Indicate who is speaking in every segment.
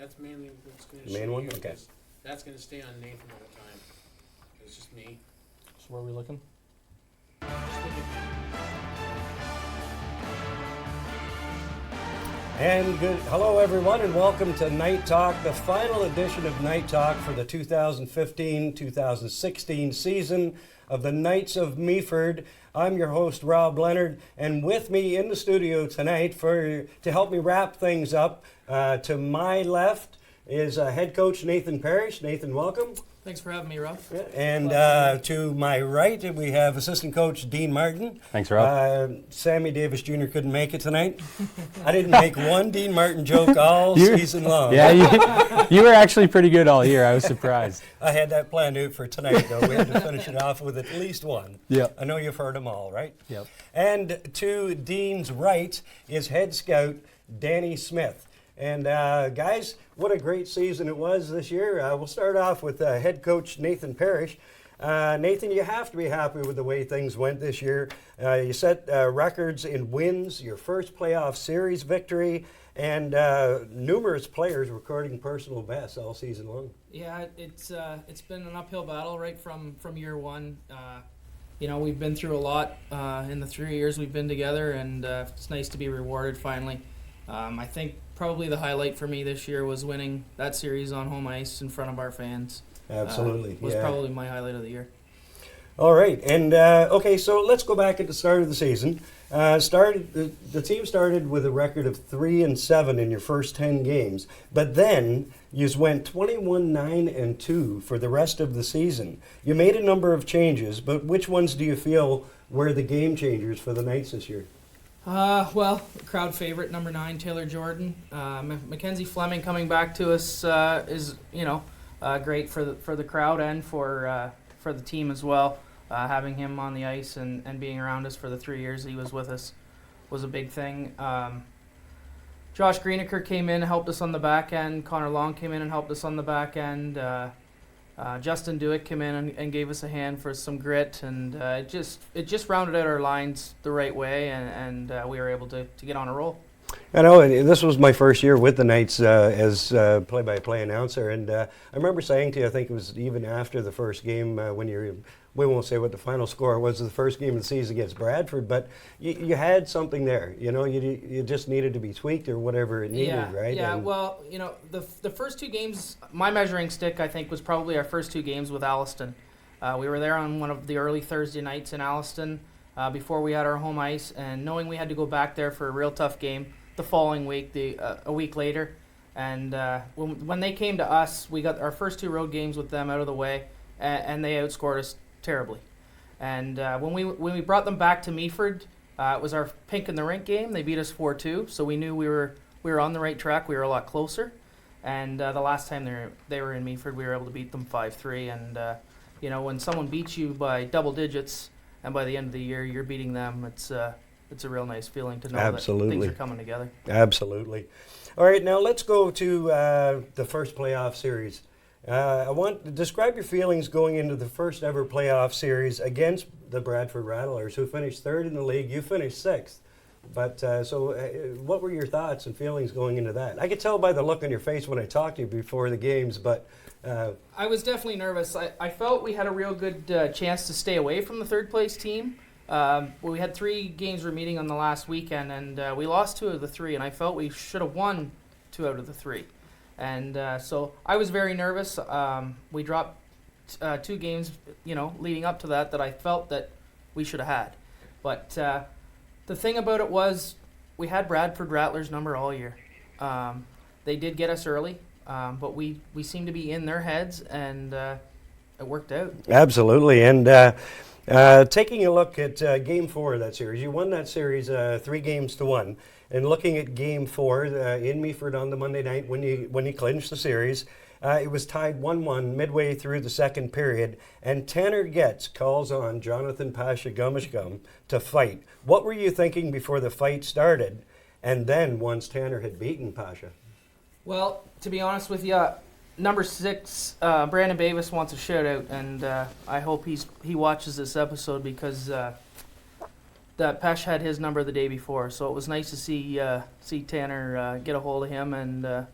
Speaker 1: That's mainly what's going to
Speaker 2: The main
Speaker 1: show
Speaker 2: one?
Speaker 1: you,
Speaker 2: Okay.
Speaker 1: 'cause that's going to stay on Nathan the whole time. It's just me.
Speaker 3: So where are we looking?
Speaker 1: Just look at me.
Speaker 2: And hello everyone, and welcome to Night Talk, the final edition of Night Talk for the 2015-2016 season of the Knights of Meaford. I'm your host, Rob Leonard, and with me in the studio tonight to help me wrap things up, to my left is head coach Nathan Parrish. Nathan, welcome.
Speaker 3: Thanks for having me, Rob.
Speaker 2: And to my right, we have assistant coach Dean Martin.
Speaker 4: Thanks, Rob.
Speaker 2: Sammy Davis Jr. couldn't make it tonight. I didn't make one Dean Martin joke all season long.
Speaker 4: Yeah, you were actually pretty good all year. I was surprised.
Speaker 2: I had that planned out for tonight, though. We had to finish it off with at least one.
Speaker 4: Yep.
Speaker 2: I know you've heard them all, right?
Speaker 4: Yep.
Speaker 2: And to Dean's right is head scout Danny Smith. And guys, what a great season it was this year. We'll start off with head coach Nathan Parrish. Nathan, you have to be happy with the way things went this year. You set records in wins, your first playoff series victory, and numerous players recording personal bests all season long.
Speaker 3: Yeah, it's been an uphill battle right from year one. We've been through a lot in the 3 years we've been together, and it's nice to be rewarded finally. I think probably the highlight for me this year was winning that series on home ice in front of our fans.
Speaker 2: Absolutely.
Speaker 3: Was probably my highlight of the year.
Speaker 2: All right, and okay, so let's go back at the start of the season. The team started with a record of 3-7 in your first 10 games, but then you went 21-9-2 for the rest of the season. You made a number of changes, but which ones do you feel were the game changers for the Knights this year?
Speaker 3: Well, crowd favorite number 9, Taylor Jordan. Mackenzie Fleming coming back to us is great for the crowd and for the team as well. Having him on the ice and being around us for the 3 years he was with us was a big thing. Josh Greenaker came in and helped us on the back end. Connor Long came in and helped us on the back end. Justin Dewitt came in and gave us a hand for some grit, and it just rounded out our lines the right way, and we were able to get on a roll.
Speaker 2: I know, and this was my first year with the Knights as play-by-play announcer, and I remember saying to you, I think it was even after the first game we won't say what the final score was of the first game of the season against Bradford, but you had something there. You just needed to be tweaked or whatever it needed, right?
Speaker 3: Yeah,
Speaker 2: and
Speaker 3: well, the first two games, my measuring stick, I think, was probably our first two games with Alliston. We were there on one of the early Thursday nights in Alliston before we had our home ice, and knowing we had to go back there for a real tough game the following week, a week later. And when they came to us, we got our first two road games with them out of the way, and they outscored us terribly. And when we brought them back to Meaford, it was our pink in the rink game. They beat us 4-2, so we knew we were on the right track. We were a lot closer. And the last time they were in Meaford, we were able to beat them 5-3. And when someone beats you by double digits, and by the end of the year you're beating them, it's a real nice feeling to know that things are coming together.
Speaker 2: Absolutely. All right, now let's go to the first playoff series. I want to describe your feelings going into the first ever playoff series against the Bradford Rattlers, who finished third in the league. You finished sixth. But what were your thoughts and feelings going into that? I could tell by the look on your face when I talked to you before the games, but
Speaker 3: I was definitely nervous. I felt we had a real good chance to stay away from the third place team. We had 3 games we're meeting on the last weekend, and we lost 2 of the 3, and I felt we should have won 2 out of the 3. And so I was very nervous. We dropped 2 games, leading up to that I felt that we should have had. But the thing about it was we had Bradford Rattlers number all year. They did get us early, but we seemed to be in their heads, and it worked out.
Speaker 2: Absolutely. And taking a look at Game 4 of that series, you won that series 3-1. And looking at Game 4 in Meaford on the Monday night when you clinched the series, it was tied 1-1 midway through the second period, and Tanner Getz calls on Jonathan Pasha Gumishgum to fight. What were you thinking before the fight started, and then once Tanner had beaten Pasha?
Speaker 3: Well, to be honest with you, number 6, Brandon Bavis wants a shout out, and I hope he watches this episode because that Pesh had his number the day before, so it was nice to see Tanner get a hold of him and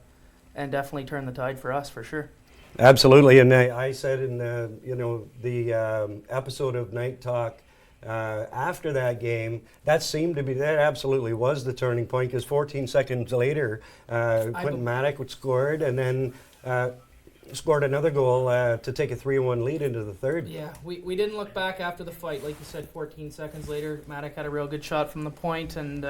Speaker 3: definitely turned the tide for us for sure.
Speaker 2: Absolutely, and I said in the episode of Night Talk after that game, that absolutely was the turning point, because 14 seconds later, Quentin Maddock scored, and then scored another goal to take a 3-1 lead into the third.
Speaker 3: Yeah, we didn't look back after the fight. Like you said, 14 seconds later, Maddock had a real good shot from the point, and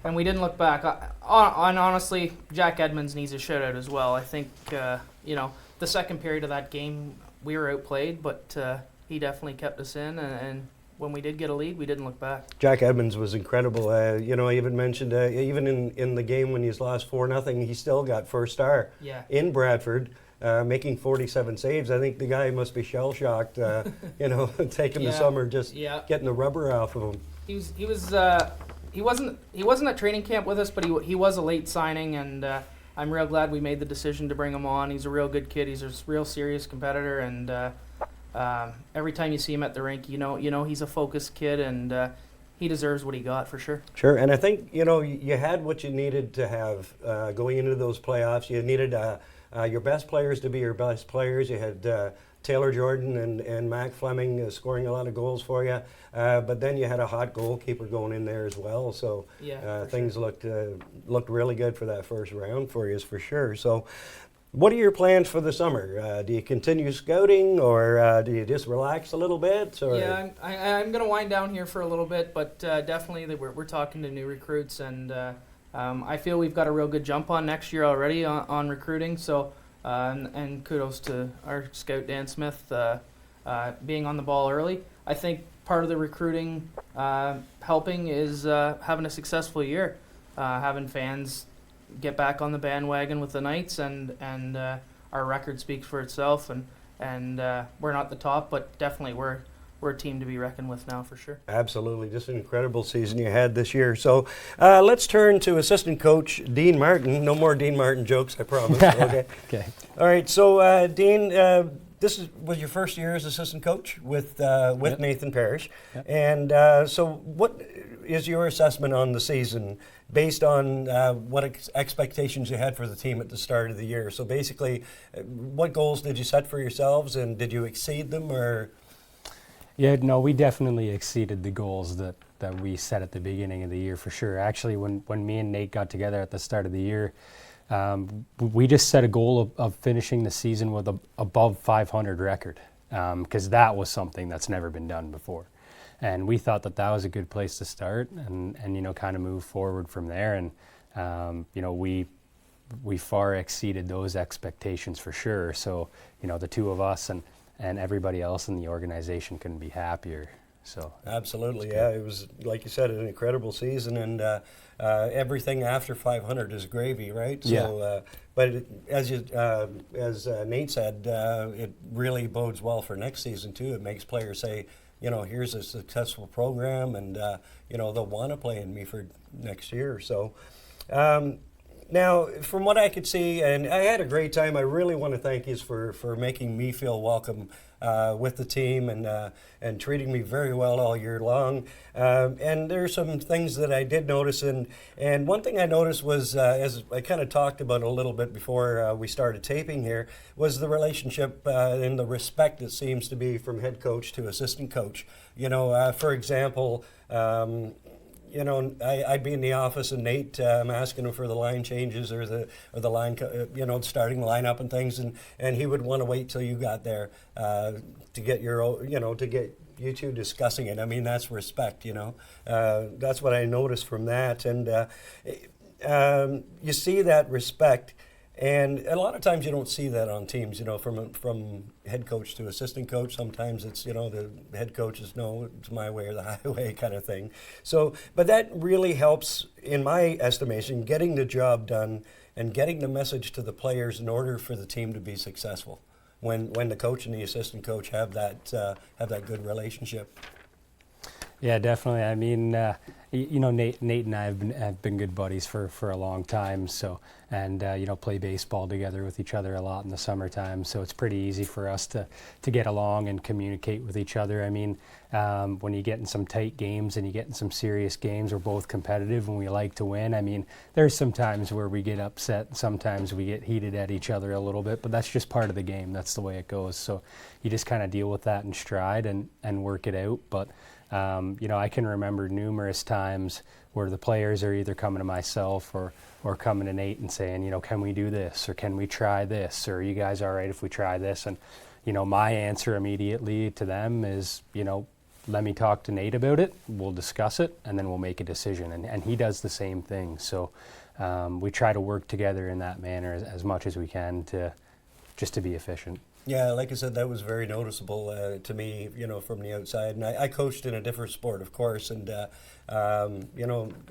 Speaker 3: we didn't look back. Honestly, Jack Edmonds needs a shout-out as well. I think, the second period of that game, we were outplayed, but he definitely kept us in, and when we did get a lead, we didn't look back.
Speaker 2: Jack Edmonds was incredible. I even mentioned, even in the game when he's lost 4-0, he still got first star in Bradford, making 47 saves. I think the guy must be shell-shocked, taking the summer, just getting the rubber off of him.
Speaker 3: He wasn't at training camp with us, but he was a late signing, and I'm real glad we made the decision to bring him on. He's a real good kid. He's a real serious competitor, and every time you see him at the rink, you know he's a focused kid, and he deserves what he got for sure.
Speaker 2: Sure, and I think you had what you needed to have going into those playoffs. You needed your best players to be your best players. You had Taylor Jordan and Mac Fleming scoring a lot of goals for you, but then you had a hot goalkeeper going in there as well. So things looked really good for that first round for you, for sure. So, what are your plans for the summer? Do you continue scouting, or do you just relax a little bit? Or?
Speaker 3: Yeah, I'm going to wind down here for a little bit, but definitely we're talking to new recruits, and I feel we've got a real good jump on next year already on recruiting. So, and kudos to our scout Dan Smith being on the ball early. I think part of the recruiting helping is having a successful year, having fans get back on the bandwagon with the Knights, and our record speaks for itself, and we're not the top, but definitely we're a team to be reckoned with now for sure.
Speaker 2: Absolutely, just an incredible season you had this year. So let's turn to assistant coach Dean Martin. No more Dean Martin jokes, I promise. Okay.
Speaker 4: Okay.
Speaker 2: All right, so Dean, this was your first year as assistant coach with Nathan Parrish, and so what is your assessment on the season based on what expectations you had for the team at the start of the year? So basically, what goals did you set for yourselves, and did you exceed them, or?
Speaker 4: Yeah, no, we definitely exceeded the goals that we set at the beginning of the year for sure. Actually, when me and Nate got together at the start of the year, we just set a goal of finishing the season with above 500 record, because that was something that's never been done before. And we thought that was a good place to start, and kind of move forward from there. And we far exceeded those expectations for sure. So the two of us and everybody else in the organization couldn't be happier. So
Speaker 2: absolutely, yeah, it was, like you said, an incredible season, and everything after 500 is gravy, right? So, but as Nate said, it really bodes well for next season too. It makes players say, here's a successful program, and they'll want to play in Meaford next year. So. Now, from what I could see, and I had a great time, I really want to thank you for making me feel welcome with the team, and treating me very well all year long. And there's some things that I did notice, and one thing I noticed was, as I kind of talked about a little bit before we started taping here, was the relationship and the respect that seems to be from head coach to assistant coach. For example, I'd be in the office, and Nate, I'm asking him for the line changes or the line, starting the lineup and things, and he would want to wait till you got there to get to get you two discussing it. I mean, that's respect. That's what I noticed from that, and you see that respect. And a lot of times you don't see that on teams, from head coach to assistant coach. Sometimes it's, the head coach is, no, it's my way or the highway kind of thing. So, but that really helps, in my estimation, getting the job done and getting the message to the players in order for the team to be successful. When the coach and the assistant coach have that good relationship.
Speaker 4: Yeah, definitely. I mean, Nate and I have been good buddies for a long time. So, and play baseball together with each other a lot in the summertime. So it's pretty easy for us to get along and communicate with each other. I mean, when you get in some tight games and you get in some serious games, we're both competitive and we like to win. I mean, there's some times where we get upset. Sometimes we get heated at each other a little bit, but that's just part of the game. That's the way it goes. So you just kind of deal with that in stride and work it out. But I can remember numerous times where the players are either coming to myself or coming to Nate and saying, can we do this, or can we try this, or are you guys all right if we try this? And my answer immediately to them is, let me talk to Nate about it, we'll discuss it, and then we'll make a decision. And he does the same thing. So we try to work together in that manner as much as we can to be efficient.
Speaker 2: Yeah, like I said, that was very noticeable to me, from the outside. And I coached in a different sport, of course, and,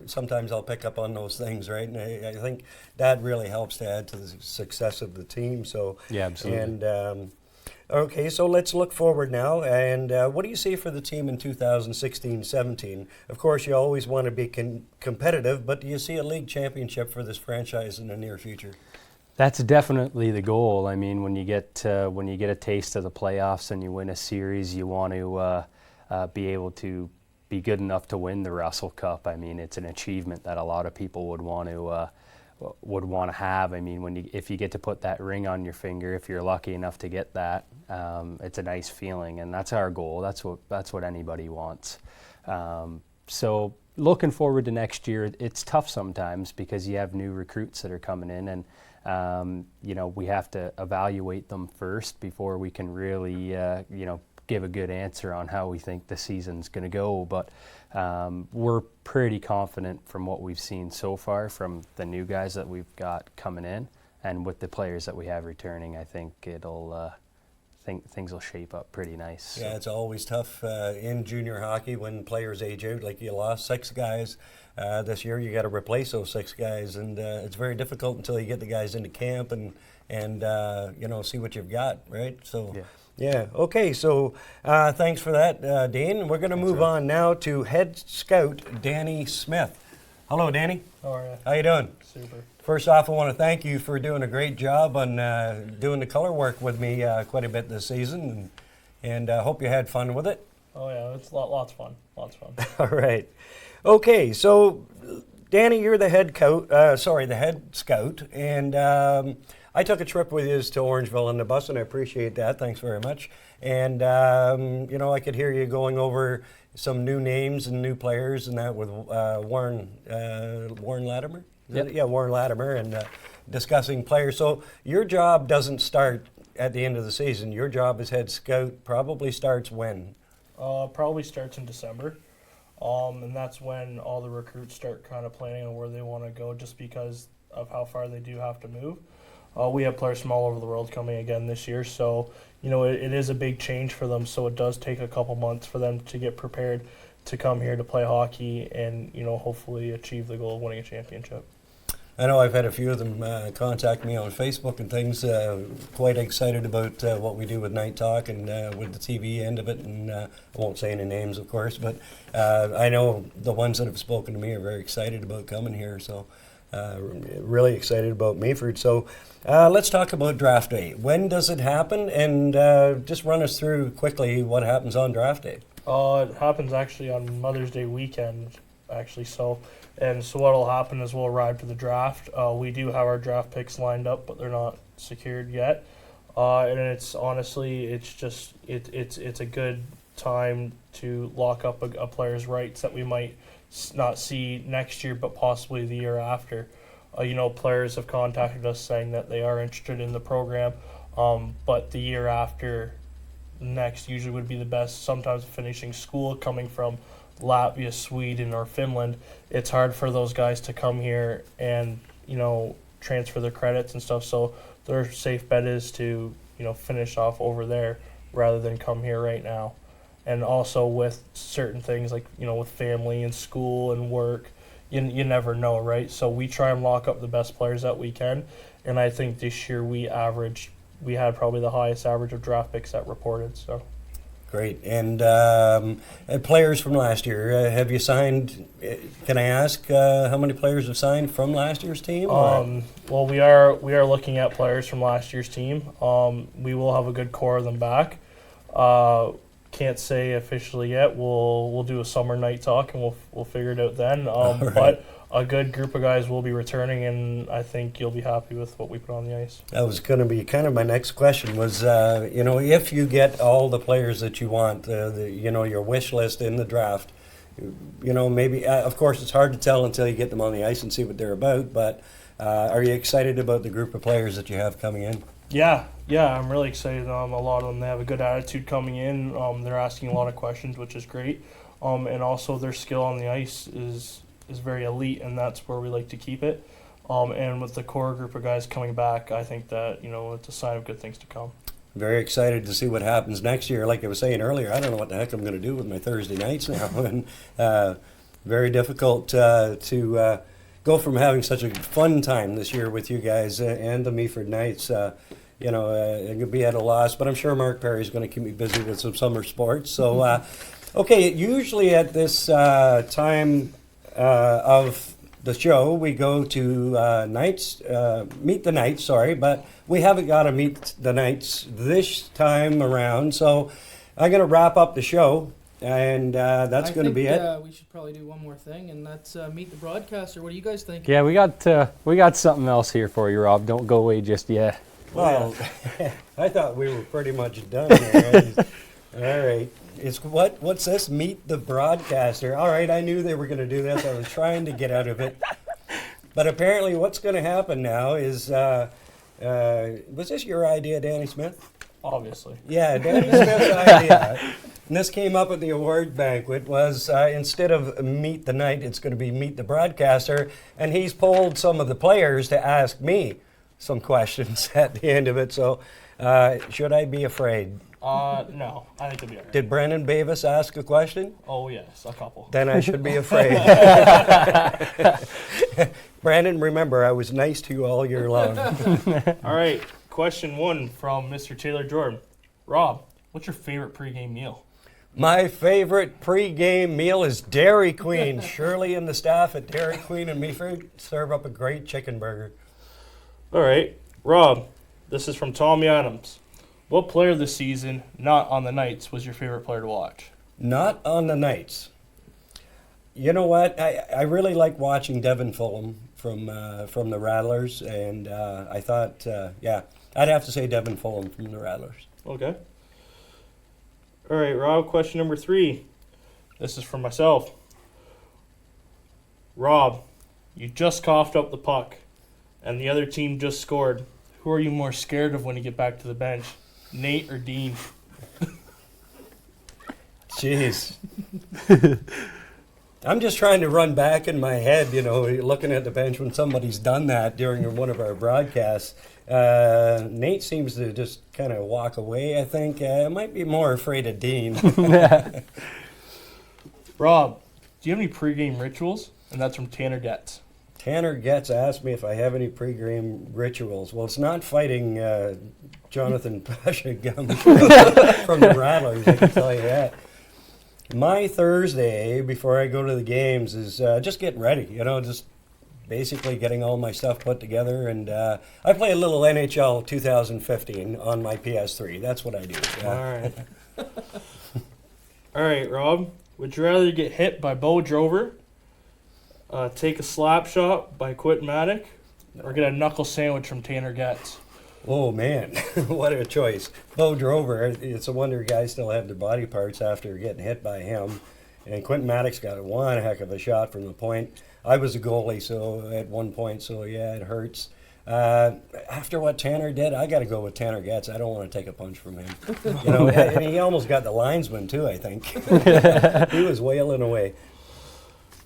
Speaker 2: sometimes I'll pick up on those things, right? And I think that really helps to add to the success of the team. So
Speaker 4: yeah, absolutely.
Speaker 2: And okay, so let's look forward now. And what do you see for the team in 2016-17? Of course, you always want to be competitive, but do you see a league championship for this franchise in the near future?
Speaker 4: That's definitely the goal. I mean, when you get a taste of the playoffs and you win a series, you want to be able to be good enough to win the Russell Cup. I mean, it's an achievement that a lot of people would want to have. I mean, if you get to put that ring on your finger, if you're lucky enough to get that, it's a nice feeling, and that's our goal. That's what anybody wants. So looking forward to next year, it's tough sometimes because you have new recruits that are coming in, and we have to evaluate them first before we can really, give a good answer on how we think the season's going to go. But we're pretty confident from what we've seen so far from the new guys that we've got coming in, and with the players that we have returning. I think things will shape up pretty nice.
Speaker 2: Yeah, it's always tough in junior hockey when players age out. Like, you lost 6 guys this year, you got to replace those 6 guys, and it's very difficult until you get the guys into camp and see what you've got, right? So. Yeah. Okay. So thanks for that, Dane. We're going to move on now to head scout Danny Smith. Hello, Danny.
Speaker 5: How are you?
Speaker 2: How you doing?
Speaker 5: Super.
Speaker 2: First off, I want to thank you for doing a great job on doing the color work with me quite a bit this season, and hope you had fun with it.
Speaker 5: Oh yeah, it's lots of fun. Lots of fun.
Speaker 2: All right. Okay. So, Danny, you're the head scout, and I took a trip with you to Orangeville on the bus, and I appreciate that. Thanks very much. And, I could hear you going over some new names and new players and that with Warren Latimer?
Speaker 4: Yep.
Speaker 2: Yeah, Warren Latimer, and discussing players. So your job doesn't start at the end of the season. Your job as head scout probably starts when?
Speaker 5: Probably starts in December. And that's when all the recruits start kind of planning on where they want to go, just because of how far they do have to move. We have players from all over the world coming again this year, so it is a big change for them. So it does take a couple months for them to get prepared to come here to play hockey and hopefully achieve the goal of winning a championship.
Speaker 2: I know I've had a few of them contact me on Facebook and things, quite excited about what we do with Night Talk and with the TV end of it, and I won't say any names, of course, but I know the ones that have spoken to me are very excited about coming here, so really excited about Meaford. So let's talk about draft day. When does it happen? And just run us through quickly what happens on draft day.
Speaker 5: It happens actually on Mother's Day weekend, actually. So what will happen is we'll arrive to the draft. We do have our draft picks lined up, but they're not secured yet. And it's honestly, it's a good time to lock up a player's rights that we might not see next year, but possibly the year after. Players have contacted us saying that they are interested in the program, but the year after next usually would be the best. Sometimes finishing school, coming from Latvia, Sweden, or Finland, it's hard for those guys to come here and transfer their credits and stuff. So their safe bet is to finish off over there rather than come here right now. And also with certain things like with family and school and work, you never know, right? So we try and lock up the best players that we can. And I think this year we had probably the highest average of draft picks that reported. So
Speaker 2: Great. And players from last year, have you signed? Can I ask how many players have signed from last year's team?
Speaker 5: Well, we are looking at players from last year's team. We will have a good core of them back. Can't say officially yet. We'll do a summer night talk and we'll figure it out then.
Speaker 2: Right.
Speaker 5: But a good group of guys will be returning, and I think you'll be happy with what we put on the ice.
Speaker 2: That was going to be kind of my next question. Was if you get all the players that you want, your wish list in the draft, maybe of course it's hard to tell until you get them on the ice and see what they're about. But are you excited about the group of players that you have coming in?
Speaker 5: Yeah, I'm really excited. A lot of them, they have a good attitude coming in. They're asking a lot of questions, which is great. And also their skill on the ice is very elite, and that's where we like to keep it. And with the core group of guys coming back, I think that it's a sign of good things to come.
Speaker 2: Very excited to see what happens next year. Like I was saying earlier, I don't know what the heck I'm going to do with my Thursday nights now, and very difficult to go from having such a fun time this year with you guys and the Meaford Knights. It could be at a loss, but I'm sure Mark Perry is going to keep me busy with some summer sports. So, okay, usually at this time of the show, we go to meet the Knights, but we haven't got to meet the Knights this time around. So I'm going to wrap up the show, and that's going to be it.
Speaker 3: We should probably do one more thing, and that's meet the broadcaster. What do you guys think?
Speaker 4: Yeah, we got something else here for you, Rob. Don't go away just yet.
Speaker 2: Well, I thought we were pretty much done here. All right. What's this? Meet the broadcaster. All right, I knew they were going to do this. I was trying to get out of it. But apparently what's going to happen now is, was this your idea, Danny Smith?
Speaker 5: Obviously.
Speaker 2: Yeah, Danny Smith's idea. And this came up at the award banquet was instead of meet the night, it's going to be meet the broadcaster. And he's polled some of the players to ask me some questions at the end of it. So should I be afraid?
Speaker 5: No, I think it'll be all right.
Speaker 2: Did Brendan Bavis ask a question?
Speaker 5: Oh, yes, a couple.
Speaker 2: Then I should be afraid. Brandon, remember, I was nice to you all year long.
Speaker 5: All right, question 1 from Mr. Taylor Jordan. Rob, what's your favorite pregame meal?
Speaker 2: My favorite pregame meal is Dairy Queen. Shirley and the staff at Dairy Queen in Meaford serve up a great chicken burger.
Speaker 5: All right, Rob, this is from Tommy Adams. What player this season, not on the Knights, was your favorite player to watch?
Speaker 2: Not on the Knights. You know what? I really like watching Devin Fulham from the Rattlers, and I thought, I'd have to say Devin Fulham from the Rattlers.
Speaker 5: Okay. All right, Rob, question number 3. This is for myself. Rob, you just coughed up the puck, and the other team just scored. Who are you more scared of when you get back to the bench? Nate or Dean?
Speaker 2: Jeez. I'm just trying to run back in my head, looking at the bench when somebody's done that during one of our broadcasts. Nate seems to just kind of walk away, I think. I might be more afraid of Dean.
Speaker 5: Rob, do you have any pregame rituals? And that's from Tanner Getz.
Speaker 2: Tanner Getz asked me if I have any pregame rituals. Well, it's not fighting Jonathan Pashagum from the Rattlers, I can tell you that. My Thursday before I go to the games is just getting ready, just basically getting all my stuff put together. And I play a little NHL 2015 on my PS3. That's what I do.
Speaker 5: All right. All right, Rob. Would you rather get hit by Bo Drover, take a slap shot by Quentin Maddock, or get a knuckle sandwich from Tanner Getz?
Speaker 2: Oh, man. What a choice. Bo Drover, it's a wonder guys still have their body parts after getting hit by him. And Quentin Maddock's got one heck of a shot from the point. I was a goalie so at one point, so yeah, it hurts. After what Tanner did, I got to go with Tanner Getz. I don't want to take a punch from him. And he almost got the linesman, too, I think. He was wailing away.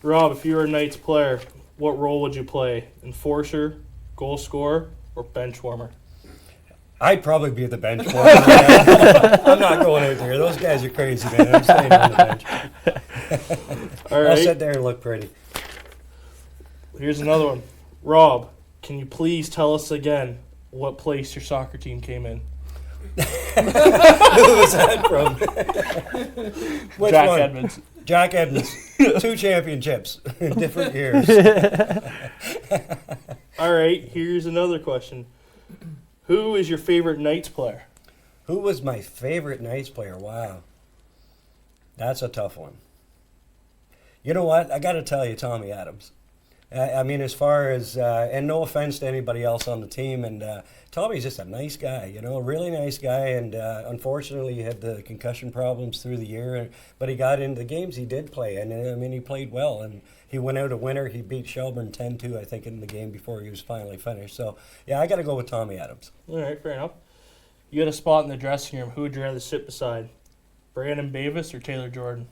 Speaker 5: Rob, if you were a Knights player, what role would you play? Enforcer, goal scorer, or bench warmer?
Speaker 2: I'd probably be the bench warmer. I'm not going out there. Those guys are crazy, man. I'm staying on the bench.
Speaker 5: All right.
Speaker 2: I'll sit there and look pretty.
Speaker 5: Here's another one. Rob, can you please tell us again what place your soccer team came in?
Speaker 2: Who was that from? Which
Speaker 5: Jack
Speaker 2: one?
Speaker 5: Edmonds.
Speaker 2: Jack Edmonds. 2 championships in different years.
Speaker 5: All right, here's another question. Who is your favorite Knights player?
Speaker 2: Who was my favorite Knights player? Wow. That's a tough one. You know what? I got to tell you, Tommy Adams. I mean, as far as, and no offense to anybody else on the team, and Tommy's just a nice guy, you know, a really nice guy, and unfortunately he had the concussion problems through the year, but he got into the games he did play, and I mean, he played well, and he went out a winner. He beat Shelburne 10-2, I think, in the game before he was finally finished. So, yeah, I got to go with Tommy Adams.
Speaker 5: All right, fair enough. You got a spot in the dressing room. Who would you rather sit beside? Brandon Bavis or Taylor Jordan?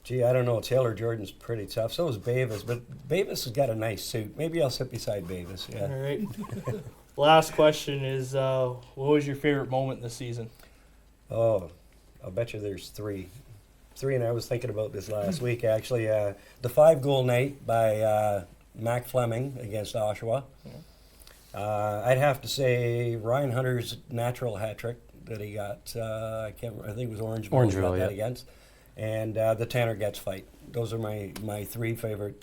Speaker 2: Gee, I don't know. Taylor Jordan's pretty tough. So is Bavis, but Bavis has got a nice suit. Maybe I'll sit beside Bavis, yeah.
Speaker 5: All right. Last question is, what was your favorite moment this season?
Speaker 2: Oh, I'll bet you there's 3. 3, and I was thinking about this last week, actually. The 5-goal night by Mac Fleming against Oshawa.
Speaker 5: Yeah.
Speaker 2: I'd have to say Ryan Hunter's natural hat trick that he got. I think it was Orangeville. He got
Speaker 4: Orangeville,
Speaker 2: that
Speaker 4: yeah.
Speaker 2: against. And the Tanner Getz fight. Those are my 3 favorite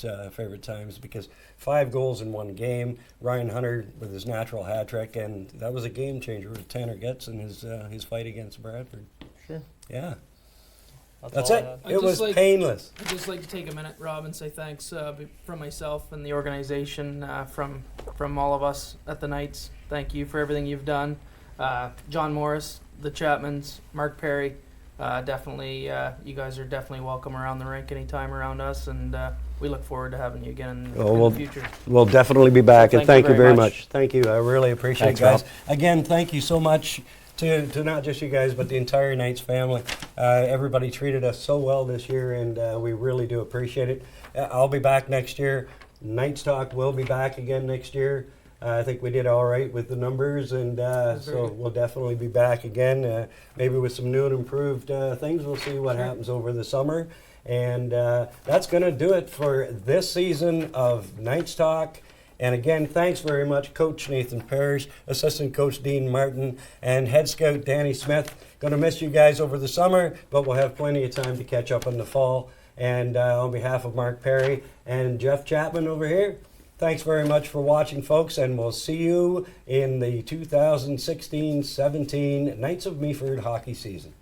Speaker 2: times, because 5 goals in one game. Ryan Hunter with his natural hat trick, and that was a game changer with Tanner Getz and his fight against Bradford.
Speaker 5: Sure.
Speaker 2: Yeah, that's
Speaker 5: all I
Speaker 2: it.
Speaker 5: had.
Speaker 3: I'd
Speaker 2: It
Speaker 3: just
Speaker 2: was
Speaker 3: like-
Speaker 2: painless.
Speaker 3: I'd just like to take a minute, Rob, and say thanks from myself and the organization, from all of us at the Knights. Thank you for everything you've done. John Morris, the Chapmans, Mark Perry, definitely, you guys are definitely welcome around the rink anytime around us, and we look forward to having you again in
Speaker 2: well,
Speaker 3: the future.
Speaker 2: We'll definitely be back,
Speaker 3: So
Speaker 2: and thank you very much.
Speaker 3: much.
Speaker 2: Thank you. I really appreciate it,
Speaker 4: Thanks,
Speaker 2: guys. Again, thank you so much to not just you guys, but the entire Knights family. Everybody treated us so well this year, and we really do appreciate it. I'll be back next year. Knights Talk will be back again next year. I think we did all right with the numbers, and so we'll definitely be back again, maybe with some new and improved things. We'll see what happens over the summer. And that's going to do it for this season of Knights Talk. And again, thanks very much, Coach Nathan Parrish, Assistant Coach Dean Martin, and Head Scout Danny Smith. Going to miss you guys over the summer, but we'll have plenty of time to catch up in the fall. And on behalf of Mark Perry and Jeff Chapman over here, thanks very much for watching, folks, and we'll see you in the 2016-17 Knights of Meaford hockey season.